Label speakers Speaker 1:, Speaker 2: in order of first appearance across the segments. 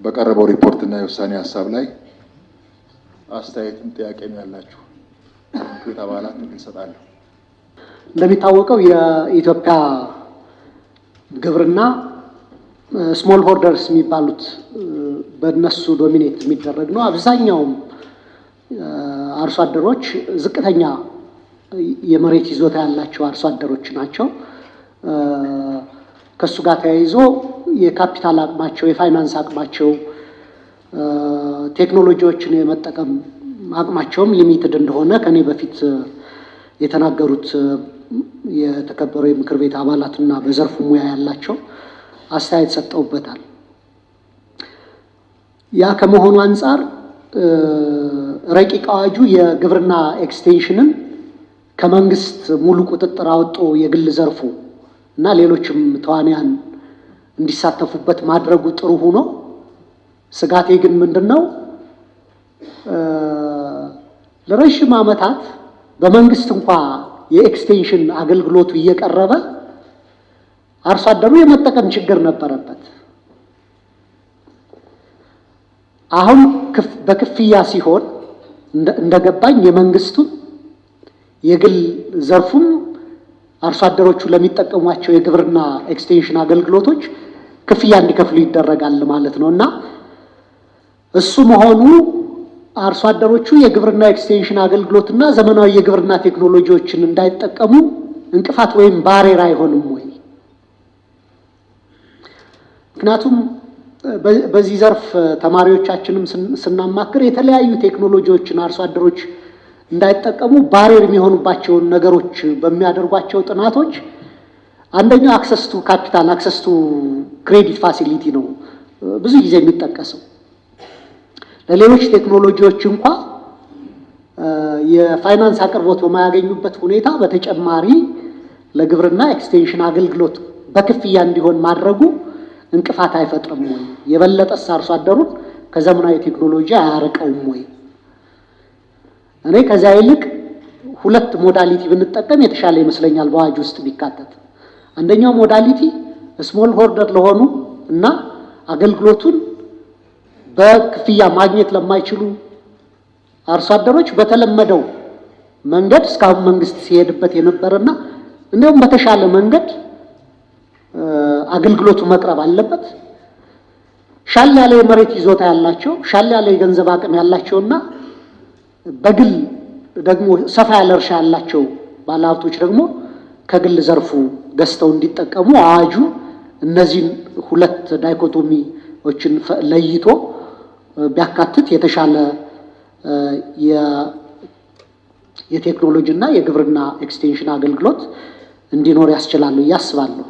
Speaker 1: በቀረበው ሪፖርትና የውሳኔ ሐሳብ ላይ አስተያየትም ጥያቄም ያላችሁ ምክር አባላት እንሰጣለን።
Speaker 2: እንደሚታወቀው የኢትዮጵያ ግብርና ስሞል ሆልደርስ የሚባሉት በእነሱ ዶሚኔት የሚደረግ ነው። አብዛኛው አርሶ አደሮች ዝቅተኛ የመሬት ይዞታ ያላቸው አርሶ አደሮች ናቸው። ከሱ ጋር ተያይዞ የካፒታል አቅማቸው፣ የፋይናንስ አቅማቸው፣ ቴክኖሎጂዎችን የመጠቀም አቅማቸውም ሊሚትድ እንደሆነ ከኔ በፊት የተናገሩት የተከበሩ የምክር ቤት አባላትና በዘርፉ ሙያ ያላቸው አስተያየት ሰጠውበታል። ያ ከመሆኑ አንፃር ረቂቅ አዋጁ የግብርና ኤክስቴንሽንን ከመንግስት ሙሉ ቁጥጥር አወጦ የግል ዘርፉ እና ሌሎችም ተዋንያን እንዲሳተፉበት ማድረጉ ጥሩ ሆኖ፣ ስጋቴ ግን ምንድነው ለረጅም ዓመታት በመንግስት እንኳን የኤክስቴንሽን አገልግሎቱ እየቀረበ አርሶ አደሩ የመጠቀም ችግር ነበረበት። አሁን በክፍያ ሲሆን እንደገባኝ የመንግስቱ የግል ዘርፉም አርሶ አደሮቹ ለሚጠቀሟቸው የግብርና ኤክስቴንሽን አገልግሎቶች ክፍያ እንዲከፍሉ ይደረጋል ማለት ነው እና እሱ መሆኑ አርሶ አደሮቹ የግብርና ኤክስቴንሽን አገልግሎትና ዘመናዊ የግብርና ቴክኖሎጂዎችን እንዳይጠቀሙ እንቅፋት ወይም ባሬራ አይሆንም ወይ? ምክንያቱም በዚህ ዘርፍ ተማሪዎቻችንም ስናማክር የተለያዩ ቴክኖሎጂዎችን አርሶ አደሮች እንዳይጠቀሙ ባሬር የሚሆኑባቸውን ነገሮች በሚያደርጓቸው ጥናቶች አንደኛው አክሰስ ቱ ካፒታል፣ አክሰስ ቱ ክሬዲት ፋሲሊቲ ነው ብዙ ጊዜ የሚጠቀሰው። ለሌሎች ቴክኖሎጂዎች እንኳን የፋይናንስ አቅርቦት በማያገኙበት ሁኔታ በተጨማሪ ለግብርና ኤክስቴንሽን አገልግሎት በክፍያ እንዲሆን ማድረጉ እንቅፋት አይፈጥርም ወይ? የበለጠስ አርሶ አደሩን ከዘመናዊ ቴክኖሎጂ አያርቀውም ወይ? እኔ ከዚያ ይልቅ ሁለት ሞዳሊቲ ብንጠቀም የተሻለ ይመስለኛል በአዋጅ ውስጥ ቢካተት። አንደኛው ሞዳሊቲ ስሞል ሆልደር ለሆኑ እና አገልግሎቱን በክፍያ ማግኘት ለማይችሉ አርሶ አደሮች በተለመደው መንገድ እስካሁን መንግስት ሲሄድበት የነበረና እንደውም በተሻለ መንገድ አገልግሎቱ መቅረብ አለበት። ሻል ያለ የመሬት ይዞታ ያላቸው፣ ሻል ያለ የገንዘብ አቅም ያላቸውና በግል ደግሞ ሰፋ ያለ እርሻ ያላቸው ባለሀብቶች ደግሞ ከግል ዘርፉ ገዝተው እንዲጠቀሙ አዋጁ እነዚህን ሁለት ዳይኮቶሚዎችን ለይቶ ቢያካትት የተሻለ የቴክኖሎጂና የግብርና ኤክስቴንሽን አገልግሎት እንዲኖር ያስችላል ያስባለሁ።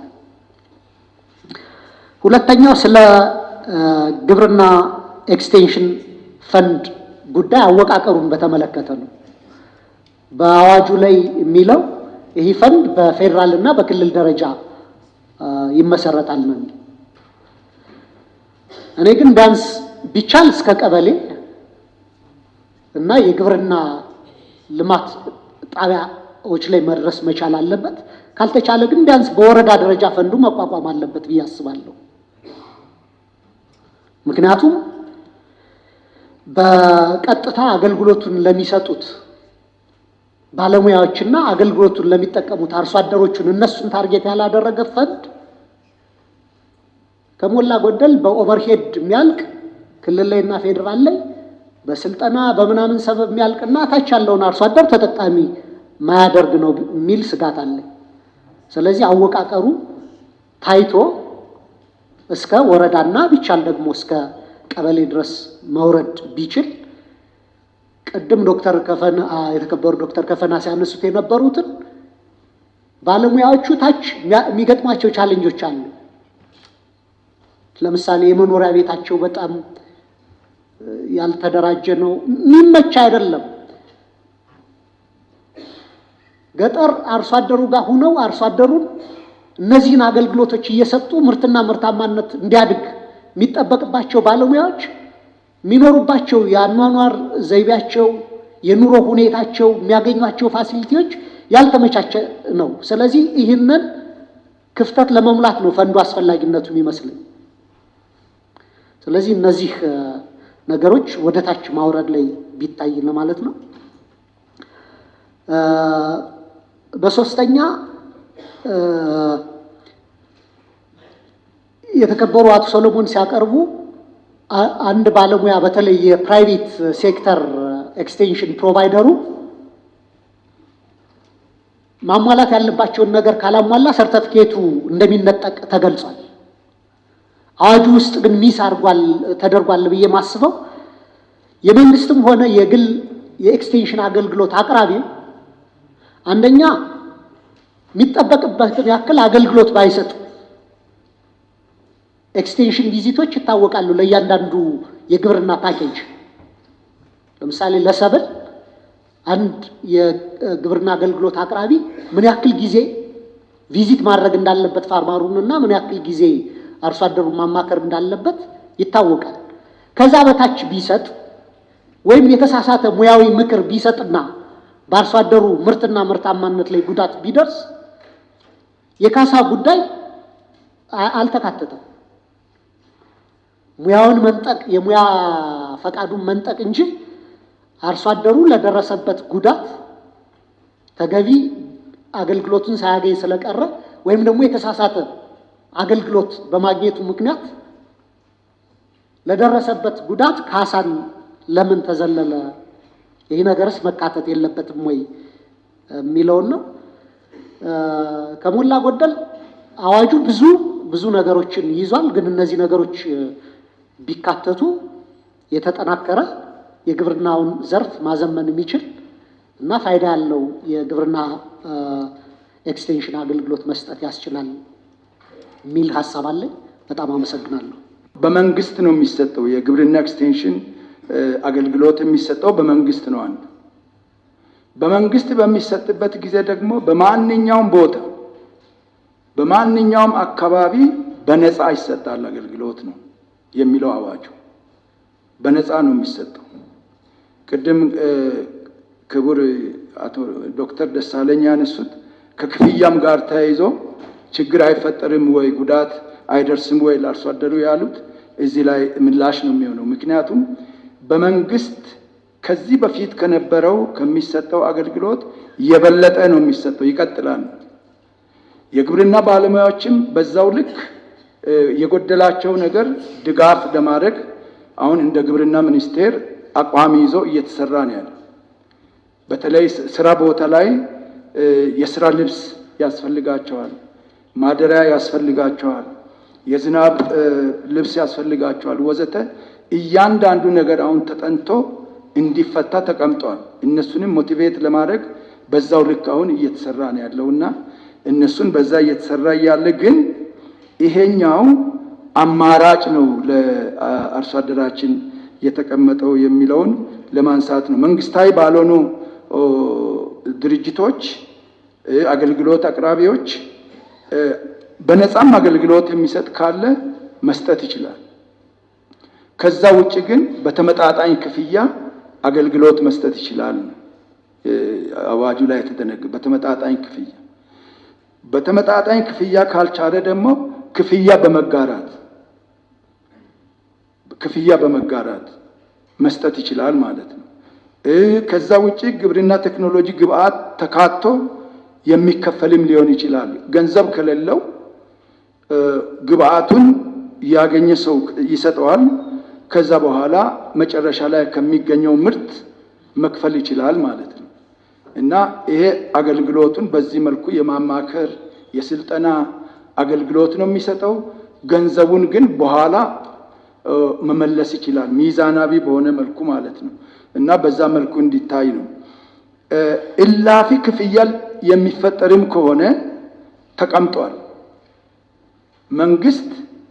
Speaker 2: ሁለተኛው ስለ ግብርና ኤክስቴንሽን ፈንድ ጉዳይ አወቃቀሩን በተመለከተ ነው። በአዋጁ ላይ የሚለው ይህ ፈንድ በፌደራል እና በክልል ደረጃ ይመሰረታል ነው። እኔ ግን ቢያንስ ቢቻል እስከ ቀበሌ እና የግብርና ልማት ጣቢያዎች ላይ መድረስ መቻል አለበት። ካልተቻለ ግን ቢያንስ በወረዳ ደረጃ ፈንዱ መቋቋም አለበት ብዬ አስባለሁ። ምክንያቱም በቀጥታ አገልግሎቱን ለሚሰጡት ባለሙያዎችና አገልግሎቱን ለሚጠቀሙት አርሶ አደሮቹን እነሱን ታርጌት ያላደረገ ፈንድ ከሞላ ጎደል በኦቨርሄድ የሚያልቅ ክልል ላይና ፌደራል ላይ በስልጠና በምናምን ሰበብ የሚያልቅና ታች ያለውን አርሶ አደር ተጠቃሚ ማያደርግ ነው የሚል ስጋት አለ። ስለዚህ አወቃቀሩ ታይቶ እስከ ወረዳና ቢቻል ደግሞ እስከ ቀበሌ ድረስ መውረድ ቢችል ቅድም የተከበሩ ዶክተር ከፈና ሲያነሱት የነበሩትን ባለሙያዎቹ ታች የሚገጥማቸው ቻሌንጆች አሉ። ለምሳሌ የመኖሪያ ቤታቸው በጣም ያልተደራጀ ነው፣ የሚመች አይደለም። ገጠር አርሶ አደሩ ጋር ሆነው አርሶ አደሩን እነዚህን አገልግሎቶች እየሰጡ ምርትና ምርታማነት እንዲያድግ የሚጠበቅባቸው ባለሙያዎች የሚኖሩባቸው የአኗኗር ዘይቤያቸው፣ የኑሮ ሁኔታቸው፣ የሚያገኟቸው ፋሲሊቲዎች ያልተመቻቸ ነው። ስለዚህ ይህንን ክፍተት ለመሙላት ነው ፈንዱ አስፈላጊነቱ የሚመስለኝ። ስለዚህ እነዚህ ነገሮች ወደ ታች ማውረድ ላይ ቢታይ ማለት ነው። በሶስተኛ የተከበሩ አቶ ሰሎሞን ሲያቀርቡ አንድ ባለሙያ በተለይ የፕራይቬት ሴክተር ኤክስቴንሽን ፕሮቫይደሩ ማሟላት ያለባቸውን ነገር ካላሟላ ሰርተፊኬቱ እንደሚነጠቅ ተገልጿል። አዋጁ ውስጥ ግን ሚስ ተደርጓል ብዬ ማስበው የመንግስትም ሆነ የግል የኤክስቴንሽን አገልግሎት አቅራቢ አንደኛ የሚጠበቅበትን ያክል አገልግሎት ባይሰጥ ኤክስቴንሽን ቪዚቶች ይታወቃሉ። ለእያንዳንዱ የግብርና ፓኬጅ ለምሳሌ ለሰብል አንድ የግብርና አገልግሎት አቅራቢ ምን ያክል ጊዜ ቪዚት ማድረግ እንዳለበት ፋርማሩንና ምን ያክል ጊዜ አርሶ አደሩን ማማከር እንዳለበት ይታወቃል። ከዛ በታች ቢሰጥ ወይም የተሳሳተ ሙያዊ ምክር ቢሰጥና በአርሶ አደሩ ምርትና ምርታማነት ላይ ጉዳት ቢደርስ የካሳ ጉዳይ አልተካተተም። ሙያውን መንጠቅ የሙያ ፈቃዱን መንጠቅ እንጂ አርሶ አደሩ ለደረሰበት ጉዳት ተገቢ አገልግሎቱን ሳያገኝ ስለቀረ ወይም ደግሞ የተሳሳተ አገልግሎት በማግኘቱ ምክንያት ለደረሰበት ጉዳት ካሳን ለምን ተዘለለ? ይህ ነገርስ መካተት የለበትም ወይ የሚለውን ነው። ከሞላ ጎደል አዋጁ ብዙ ነገሮችን ይዟል። ግን እነዚህ ነገሮች ቢካተቱ የተጠናከረ የግብርናውን ዘርፍ ማዘመን የሚችል እና ፋይዳ ያለው የግብርና ኤክስቴንሽን አገልግሎት መስጠት ያስችላል የሚል ሐሳብ አለኝ። በጣም አመሰግናለሁ።
Speaker 3: በመንግስት ነው የሚሰጠው የግብርና ኤክስቴንሽን አገልግሎት የሚሰጠው በመንግስት ነው። አንዱ በመንግስት በሚሰጥበት ጊዜ ደግሞ በማንኛውም ቦታ በማንኛውም አካባቢ በነፃ ይሰጣል አገልግሎት ነው የሚለው አዋጁ። በነፃ ነው የሚሰጠው። ቅድም ክቡር አቶ ዶክተር ደሳለኝ ያነሱት ከክፍያም ጋር ተያይዞ ችግር አይፈጠርም ወይ ጉዳት አይደርስም ወይ ለአርሶ አደሩ ያሉት እዚህ ላይ ምላሽ ነው የሚሆነው። ምክንያቱም በመንግስት ከዚህ በፊት ከነበረው ከሚሰጠው አገልግሎት የበለጠ ነው የሚሰጠው፣ ይቀጥላል። የግብርና ባለሙያዎችም በዛው ልክ የጎደላቸው ነገር ድጋፍ ለማድረግ አሁን እንደ ግብርና ሚኒስቴር አቋም ይዞ እየተሰራ ነው ያለው። በተለይ ስራ ቦታ ላይ የስራ ልብስ ያስፈልጋቸዋል፣ ማደሪያ ያስፈልጋቸዋል፣ የዝናብ ልብስ ያስፈልጋቸዋል ወዘተ። እያንዳንዱ ነገር አሁን ተጠንቶ እንዲፈታ ተቀምጧል። እነሱንም ሞቲቬት ለማድረግ በዛው ልክ አሁን እየተሰራ ነው ያለውና እነሱን በዛ እየተሰራ ያለ ግን ይሄኛው አማራጭ ነው ለአርሶ አደራችን የተቀመጠው የሚለውን ለማንሳት ነው። መንግስታዊ ባልሆኑ ድርጅቶች አገልግሎት አቅራቢዎች በነፃም አገልግሎት የሚሰጥ ካለ መስጠት ይችላል። ከዛ ውጭ ግን በተመጣጣኝ ክፍያ አገልግሎት መስጠት ይችላል። አዋጁ ላይ የተደነገገ በተመጣጣኝ ክፍያ ካልቻለ ደግሞ ክፍያ በመጋራት መስጠት ይችላል ማለት ነው። ከዛ ውጪ ግብርና ቴክኖሎጂ ግብአት ተካቶ የሚከፈልም ሊሆን ይችላል። ገንዘብ ከሌለው ግብአቱን ያገኘ ሰው ይሰጠዋል። ከዛ በኋላ መጨረሻ ላይ ከሚገኘው ምርት መክፈል ይችላል ማለት ነው። እና ይሄ አገልግሎቱን በዚህ መልኩ የማማከር የስልጠና አገልግሎት ነው የሚሰጠው። ገንዘቡን ግን በኋላ መመለስ ይችላል፣ ሚዛናዊ በሆነ መልኩ ማለት ነው። እና በዛ መልኩ እንዲታይ ነው። እላፊ ክፍያ የሚፈጠርም ከሆነ ተቀምጧል። መንግስት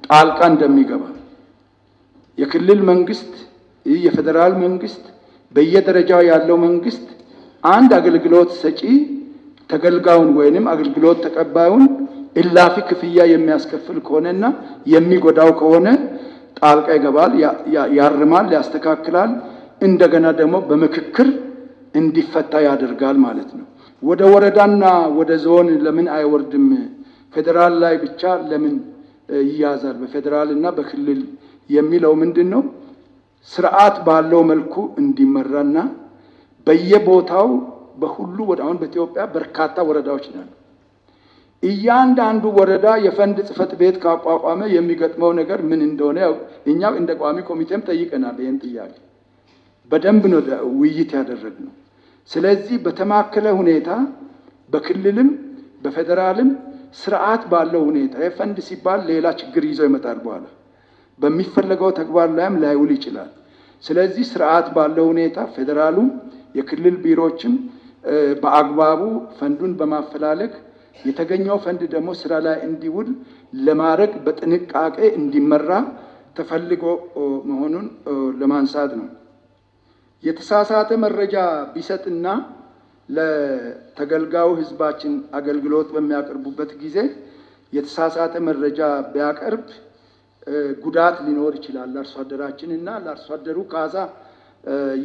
Speaker 3: ጣልቃ እንደሚገባ የክልል መንግስት፣ የፌደራል መንግስት፣ በየደረጃው ያለው መንግስት አንድ አገልግሎት ሰጪ ተገልጋዩን ወይንም አገልግሎት ተቀባዩን እላፊ ክፍያ የሚያስከፍል ከሆነና የሚጎዳው ከሆነ ጣልቃ ይገባል፣ ያርማል፣ ያስተካክላል። እንደገና ደግሞ በምክክር እንዲፈታ ያደርጋል ማለት ነው። ወደ ወረዳና ወደ ዞን ለምን አይወርድም? ፌደራል ላይ ብቻ ለምን ይያዛል? በፌደራልና በክልል የሚለው ምንድን ነው? ስርዓት ባለው መልኩ እንዲመራና በየቦታው በሁሉ አሁን በኢትዮጵያ በርካታ ወረዳዎች ናቸው። እያንዳንዱ ወረዳ የፈንድ ጽሕፈት ቤት ካቋቋመ የሚገጥመው ነገር ምን እንደሆነ እኛ እንደ ቋሚ ኮሚቴም ጠይቀናል። ይህን ጥያቄ በደንብ ነው ውይይት ያደረግነው። ስለዚህ በተማከለ ሁኔታ በክልልም በፌዴራልም ስርዓት ባለው ሁኔታ የፈንድ ሲባል ሌላ ችግር ይዞ ይመጣል በኋላ በሚፈለገው ተግባር ላይም ላይውል ይችላል። ስለዚህ ስርዓት ባለው ሁኔታ ፌዴራሉም የክልል ቢሮዎችም በአግባቡ ፈንዱን በማፈላለግ የተገኘው ፈንድ ደግሞ ስራ ላይ እንዲውል ለማድረግ በጥንቃቄ እንዲመራ ተፈልጎ መሆኑን ለማንሳት ነው። የተሳሳተ መረጃ ቢሰጥና ለተገልጋዩ ህዝባችን አገልግሎት በሚያቀርቡበት ጊዜ የተሳሳተ መረጃ ቢያቀርብ ጉዳት ሊኖር ይችላል። ለአርሶ አደራችንና ለአርሶ አደሩ ካሳ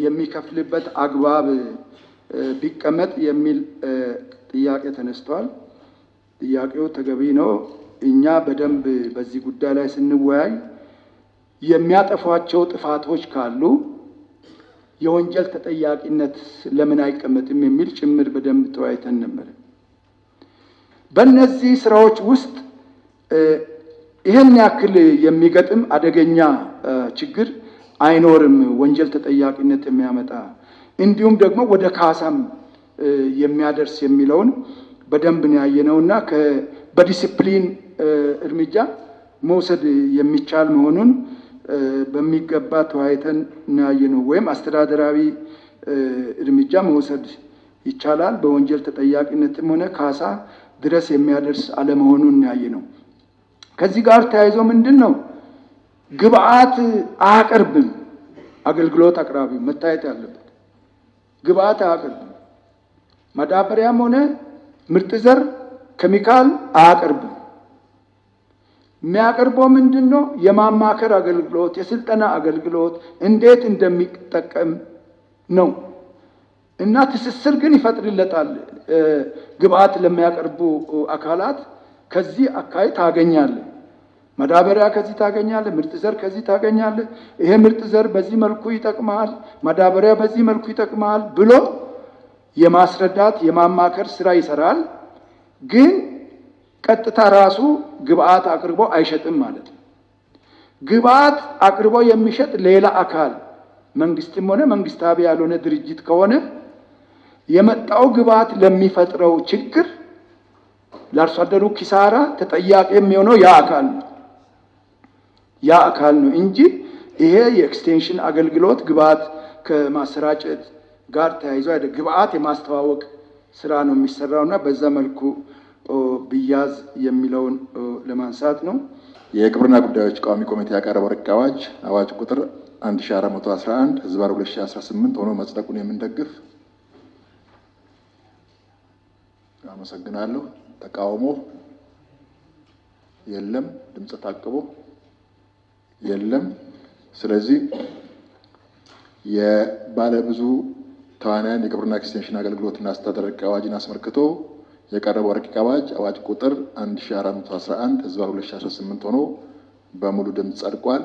Speaker 3: የሚከፍልበት አግባብ ቢቀመጥ የሚል ጥያቄ ተነስቷል። ጥያቄው ተገቢ ነው። እኛ በደንብ በዚህ ጉዳይ ላይ ስንወያይ የሚያጠፏቸው ጥፋቶች ካሉ የወንጀል ተጠያቂነት ለምን አይቀመጥም የሚል ጭምር በደንብ ተወያይተን ነበር። በእነዚህ ስራዎች ውስጥ ይህን ያክል የሚገጥም አደገኛ ችግር አይኖርም፣ ወንጀል ተጠያቂነት የሚያመጣ እንዲሁም ደግሞ ወደ ካሳም የሚያደርስ የሚለውን በደንብ ነው ያየነውና በዲሲፕሊን እርምጃ መውሰድ የሚቻል መሆኑን በሚገባ ተወያይተን ነው ያየነው። ወይም አስተዳደራዊ እርምጃ መውሰድ ይቻላል፣ በወንጀል ተጠያቂነትም ሆነ ካሳ ድረስ የሚያደርስ አለመሆኑን ነው ያየነው። ከዚህ ጋር ተያይዞ ምንድን ነው ግብአት አያቀርብም። አገልግሎት አቅራቢው መታየት ያለበት ግብአት አያቀርብም። ማዳበሪያም ሆነ ምርጥ ዘር ኬሚካል አያቀርብም። የሚያቀርበው ምንድን ነው? የማማከር አገልግሎት፣ የስልጠና አገልግሎት እንዴት እንደሚጠቀም ነው እና ትስስር ግን ይፈጥርለታል። ግብአት ለሚያቀርቡ አካላት ከዚህ አካይ ታገኛለህ፣ ማዳበሪያ ከዚህ ታገኛለህ፣ ምርጥ ዘር ከዚህ ታገኛለህ፣ ይሄ ምርጥ ዘር በዚህ መልኩ ይጠቅማል፣ ማዳበሪያ በዚህ መልኩ ይጠቅማል ብሎ የማስረዳት የማማከር ስራ ይሰራል። ግን ቀጥታ ራሱ ግብአት አቅርቦ አይሸጥም ማለት ነው። ግብአት አቅርቦ የሚሸጥ ሌላ አካል መንግስትም ሆነ መንግስታዊ ያልሆነ ድርጅት ከሆነ የመጣው ግብአት ለሚፈጥረው ችግር ለአርሶ አደሩ ኪሳራ ተጠያቂ የሚሆነው ያ አካል ነው እንጂ ይሄ የኤክስቴንሽን አገልግሎት ግብአት ከማሰራጨት ጋር ተያይዞ አይደለም። ግብአት የማስተዋወቅ ስራ ነው የሚሰራውና በዛ መልኩ ብያዝ የሚለውን ለማንሳት ነው።
Speaker 1: የግብርና ጉዳዮች ቋሚ ኮሚቴ ያቀረበው ረቂቅ አዋጅ አዋጅ ቁጥር 1411 ህዝባር 2018 ሆኖ መጽደቁን የምንደግፍ። አመሰግናለሁ። ተቃውሞ የለም። ድምጽ ታቅቦ የለም። ስለዚህ የባለብዙ ተዋናያን የግብርና ኤክስቴንሽን አገልግሎትና አስተዳደር ረቂቅ አዋጅን አስመልክቶ የቀረበው ረቂቅ አዋጅ አዋጅ ቁጥር 1411 ህዝባር 2018 ሆኖ በሙሉ ድምጽ ጸድቋል።